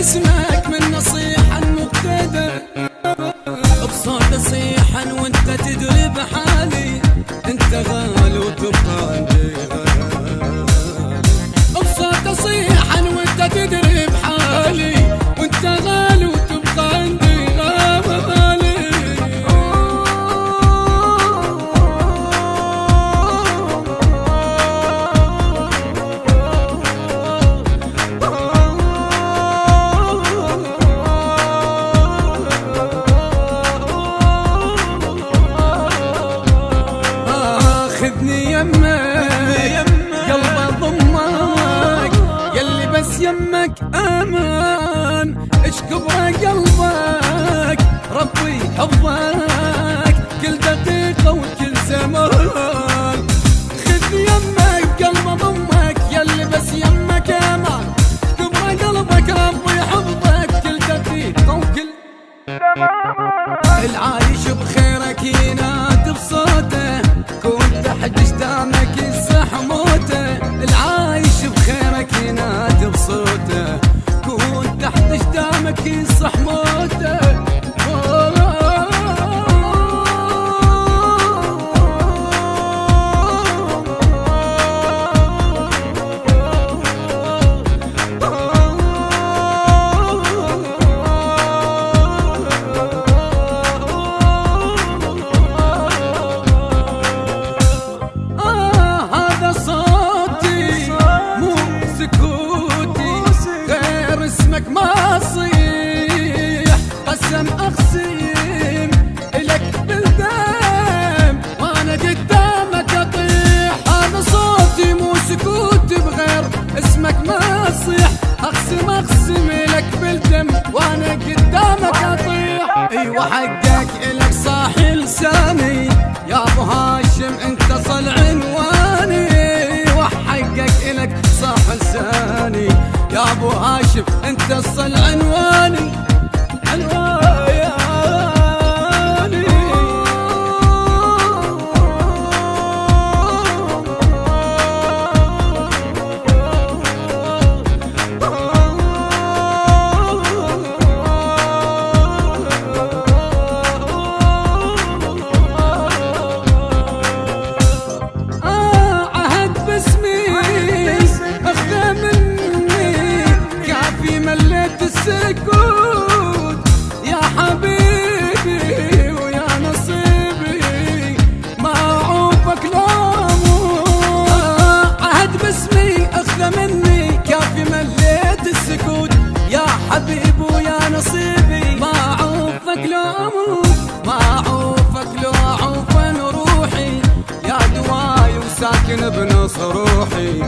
اسمك من نصيحة مبتدى بصوت صيحا وانت تدري بحالي انت غالي وتبقى عندي غالي بصوت صيحا وانت تدري بحالي وانت غالي وتبقى عندي غالي خذني يمك قلب ضمك يلي بس يمك امان ايش كبر قلبك ربي حفظك كل دقيقة وكل زمان خذني يمك قلب ضمك يلي بس يمك امان كبر قلبك ربي حفظك كل دقيقة وكل زمان العايش بخيرك ينادي بصوته كون تحت جدامك يصح موته العايش بخيرك ينادي بصوته كون تحت جدامك يصح موته اسمك ما صيح قسم اقسم الك بالدم وانا قدامك اطيح هذا صوتي مو سكوتي بغير اسمك ما صيح اقسم الك بالدم وانا قدامك اطيح ايوه حقك الك صاحي لساني يا ابو هاشم انت صل عنواني ايوه حقك الك صاحي لساني يا ابو هاشم انت صل عنواني عنواني عهد باسمي اخذ مني كافي مليت السكوت يا حبيبي ويا نصيبي ما اعوفك لاموت عهد باسمي اخذ مني كافي مليت السكوت يا حبيبي ويا نصيبي ما اعوفك لاموت ما اعوفك لو اعوفن روحي يا دواي وساكن بنص روحي